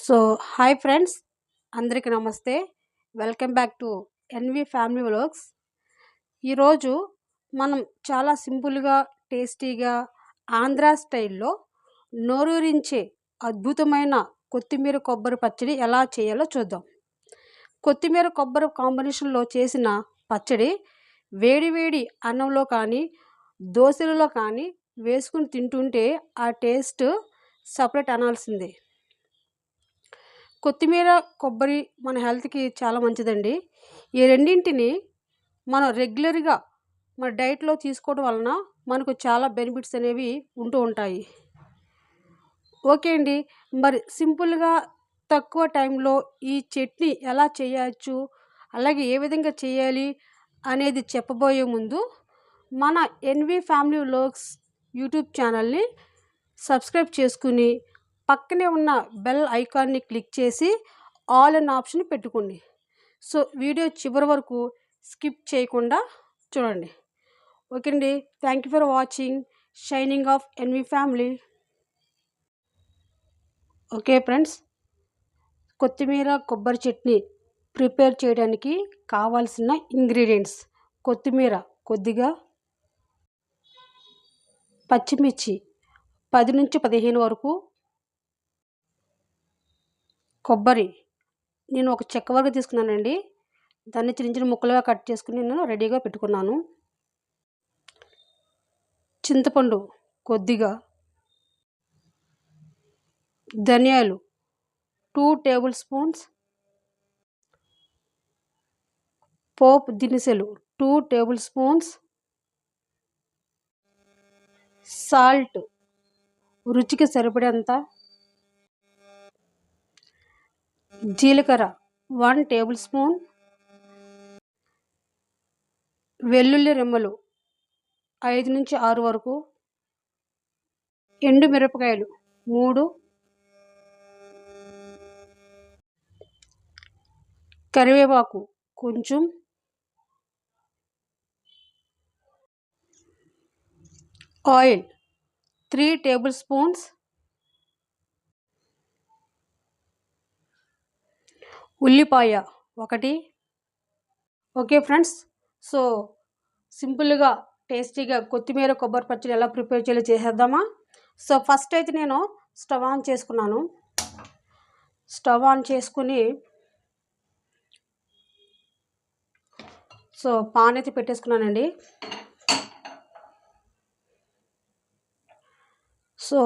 So hi friends, అందరికీ నమస్తే. Welcome back to NV family vlogs. ఈరోజు మనం చాలా సింపుల్గా, టేస్టీగా, ఆంధ్రా స్టైల్లో నోరూరించే అద్భుతమైన కొత్తిమీర కొబ్బరి పచ్చడి ఎలా చేయాలో చూద్దాం. కొత్తిమీర కొబ్బరి కాంబినేషన్లో చేసిన పచ్చడి వేడి వేడి అన్నంలో కానీ, దోశలలో కానీ వేసుకుని తింటుంటే ఆ టేస్ట్ సపరేట్ అనాల్సిందే. కొత్తిమీర కొబ్బరి మన హెల్త్కి చాలా మంచిదండి. ఈ రెండింటిని మనం రెగ్యులర్గా మన డైట్లో తీసుకోవడం వలన మనకు చాలా బెనిఫిట్స్ అనేవి ఉంటూ ఉంటాయి. ఓకే అండి, మరి సింపుల్గా తక్కువ టైంలో ఈ చట్నీ ఎలా చేయవచ్చు, అలాగే ఏ విధంగా చేయాలి అనేది చెప్పబోయే ముందు మన ఎన్వి ఫ్యామిలీ వ్లాగ్స్ యూట్యూబ్ ఛానల్ని సబ్స్క్రైబ్ చేసుకుని పక్కనే ఉన్న బెల్ ఐకాన్ని క్లిక్ చేసి ఆల్ అన్ ఆప్షన్ పెట్టుకోండి. సో వీడియో చివరి వరకు స్కిప్ చేయకుండా చూడండి. ఓకే అండి, thank you for watching. Signing off NV family. Okay friends, కొత్తిమీర కొబ్బరి చట్నీ ప్రిపేర్ చేయడానికి కావాల్సిన ఇంగ్రీడియంట్స్: కొత్తిమీర కొద్దిగా, పచ్చిమిర్చి 10 నుంచి 15 వరకు, కొబ్బరి నేను ఒక చెక్క వరకు తీసుకున్నానండి. దాన్ని చిన్న చిన్న ముక్కలుగా కట్ చేసుకుని నేను రెడీగా పెట్టుకున్నాను. చింతపండు కొద్దిగా, ధనియాలు 2 టేబుల్ స్పూన్స్, పోపు దినుసులు 2 టేబుల్ స్పూన్స్, సాల్ట్ రుచికి సరిపడేంత, జీలకర్ర 1 టేబుల్ స్పూన్, వెల్లుల్లి రెమ్మలు 5 నుంచి 6 వరకు, ఎండు మిరపకాయలు 3, కరివేపాకు కొంచెం, ఆయిల్ 3 టేబుల్ స్పూన్స్, ఉల్లిపాయ 1. ఓకే ఫ్రెండ్స్, సో సింపుల్గా టేస్టీగా కొత్తిమీర కొబ్బరి పచ్చడి ఎలా ప్రిపేర్ చేయాలో చేసేద్దామా. సో ఫస్ట్ అయితే నేను స్టవ్ ఆన్ చేసుకున్నాను. స్టవ్ ఆన్ చేసుకుని సో పాన్ అయితే పెట్టేసుకున్నానండి. సో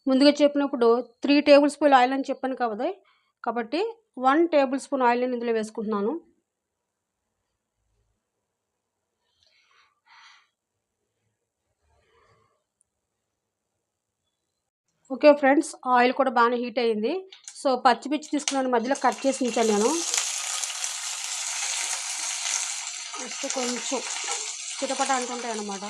ముందుగా చెప్పినప్పుడు 3 టేబుల్ స్పూన్ ఆయిల్ అని చెప్పాను కాబట్టి 1 టేబుల్ స్పూన్ ఆయిల్ నేను ఇందులో వేసుకుంటున్నాను. ఓకే ఫ్రెండ్స్, ఆయిల్ కూడా బాగానే హీట్ అయ్యింది. సో పచ్చిమిర్చి తీసుకున్నాను, మధ్యలో కట్ చేసి ఉంచాను నేను. జస్ట్ కొంచెం చిటపట అంటుంటాయి అన్నమాట.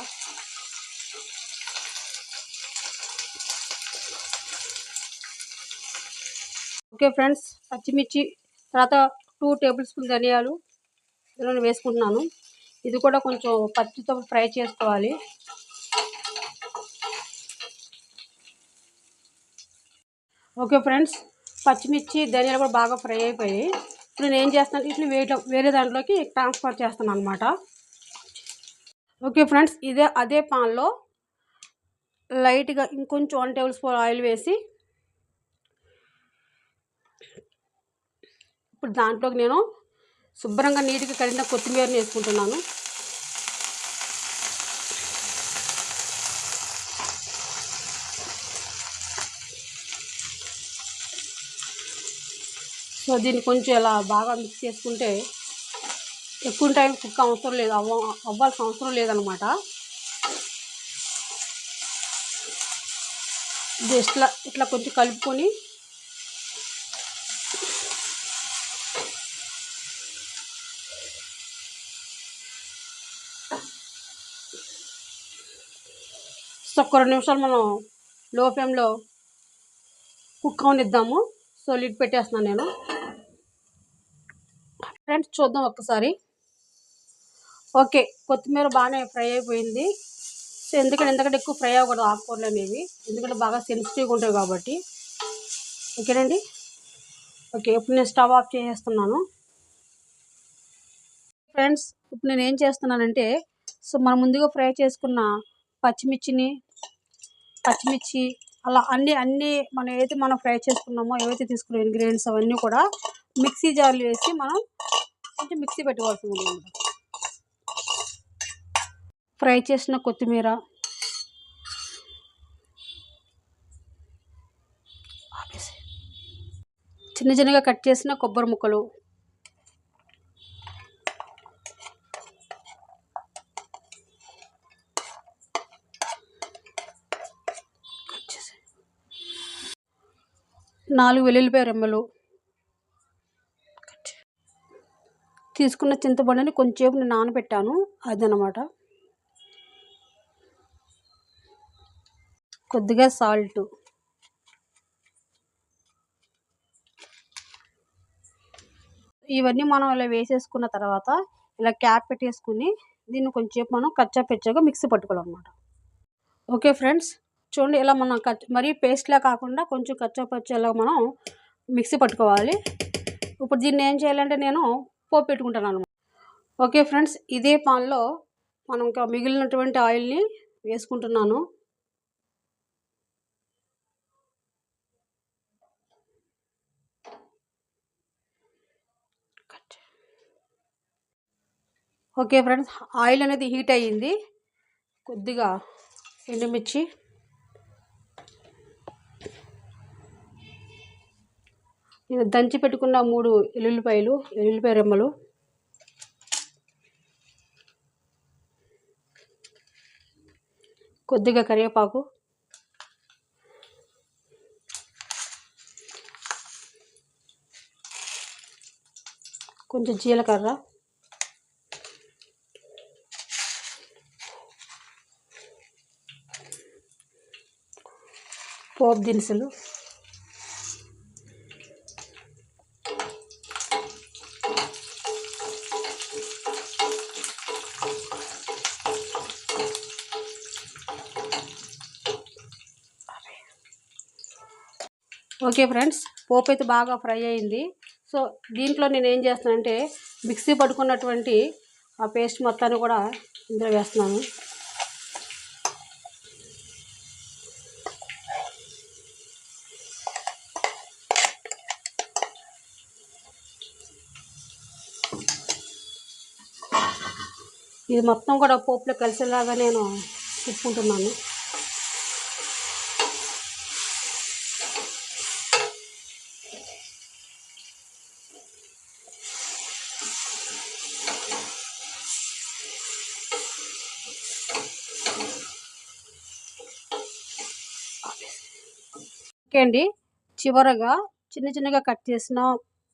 ఓకే ఫ్రెండ్స్, పచ్చిమిర్చి తర్వాత 2 టేబుల్ స్పూన్ ధనియాలు ఇందులో వేసుకుంటున్నాను. ఇది కూడా కొంచెం పచ్చితో ఫ్రై చేసుకోవాలి. ఓకే ఫ్రెండ్స్, పచ్చిమిర్చి ధనియాలు కూడా బాగా ఫ్రై అయిపోయాయి. ఇప్పుడు నేను ఏం చేస్తాను, ఇట్లా వేరే దాంట్లోకి ట్రాన్స్ఫర్ చేస్తాను అనమాట. ఓకే ఫ్రెండ్స్, అదే పాన్లో లైట్గా ఇంకొంచెం 1 టేబుల్ స్పూన్ ఆయిల్ వేసి ఇప్పుడు దాంట్లోకి నేను శుభ్రంగా నీట్గా కడిగిన కొత్తిమీరని వేసుకుంటున్నాను. సో దీన్ని కొంచెం ఇలా బాగా మిక్స్ చేసుకుంటే ఎక్కువ టైం కుక్ అవసరం లేదు, అవ్వాల్సిన అవసరం లేదనమాట. జస్ట్ ఇట్లా కొంచెం కలుపుకొని ఒక 2 నిమిషాలు మనం లో ఫ్లేమ్లో కుక్ అవనిద్దాము. సో లిడ్ పెట్టేస్తున్నాను నేను. ఫ్రెండ్స్ చూద్దాం ఒక్కసారి. ఓకే, కొత్తిమీర బాగానే ఫ్రై అయిపోయింది. సో ఎందుకంటే ఎక్కువ ఫ్రై అవ్వకూడదు ఆకుకూరలు అనేవి, ఎందుకంటే బాగా సెన్సిటివ్గా ఉంటాయి కాబట్టి. ఓకేనండి, ఓకే, ఇప్పుడు నేను స్టవ్ ఆఫ్ చేసేస్తున్నాను. ఫ్రెండ్స్, ఇప్పుడు నేను ఏం చేస్తున్నానంటే, సో మనం ముందుగా ఫ్రై చేసుకున్న పచ్చిమిర్చి అలా అన్నీ మనం ఏదైతే మనం ఫ్రై చేసుకున్నామో, ఏవైతే తీసుకున్న ఇంగ్రీడియంట్స్ అవన్నీ కూడా మిక్సీ జార్లో వేసి మనం కొంచెం మిక్సీ పెట్టుకోవాల్సింది అనమాట. ఫ్రై చేసిన కొత్తిమీర, చిన్నగా కట్ చేసిన కొబ్బరి ముక్కలు, నాలుగు వెల్లుల్లిపాయ రెమ్మలు, తీసుకున్న చింతపండుని కొంచెంసేపు నేను నానబెట్టాను అదనమాట. కొద్దిగా సాల్ట్, ఇవన్నీ మనం ఇలా వేసేసుకున్న తర్వాత ఇలా క్యాప్ పెట్టేసుకుని దీన్ని కొంచెంసేపు మనం కచ్చా పెచ్చాగా మిక్సీ పట్టుకోవాలన్నమాట. ఓకే ఫ్రెండ్స్, చూడండి ఇలా మనం మరీ పేస్ట్లా కాకుండా కొంచెం కచ్చా పచ్చాలా మనం మిక్సీ పట్టుకోవాలి. ఇప్పుడు దీన్ని ఏం చేయాలంటే నేను పోపు పెట్టుకుంటాను అనమాట. ఓకే ఫ్రెండ్స్, ఇదే పాన్లో మనం ఇంకా మిగిలినటువంటి ఆయిల్ని వేసుకుంటున్నాను. ఓకే ఫ్రెండ్స్, ఆయిల్ అనేది హీట్ అయ్యింది. కొద్దిగా ఎండుమిర్చి, నేను దంచి పెట్టుకున్న 3 వెల్లుల్లిపాయ రెమ్మలు, కొద్దిగా కరివేపాకు, కొంచెం జీలకర్ర, పోపు దినుసులు, ఓకే ఫ్రెండ్స్, పోపు అయితే బాగా ఫ్రై అయింది. సో దీంట్లో నేను ఏం చేస్తున్నానంటే మిక్సీ పట్టుకున్నటువంటి ఆ పేస్ట్ మొత్తాన్ని కూడా ఇందులో వేస్తున్నాను. ఇది మొత్తం కూడా పోపులో కలిసేలాగా నేను తిప్పుకుంటున్నాను. ఓకే అండి, చివరగా చిన్నగా కట్ చేసిన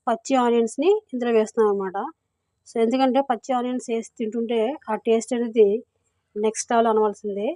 పచ్చి ఆనియన్స్ని ఇందులో వేస్తున్నాను అనమాట. సో ఎందుకంటే పచ్చి ఆనియన్స్ వేసి తింటుంటే ఆ టేస్ట్ అనేది నెక్స్ట్ లెవెల్ అనవలసిందే.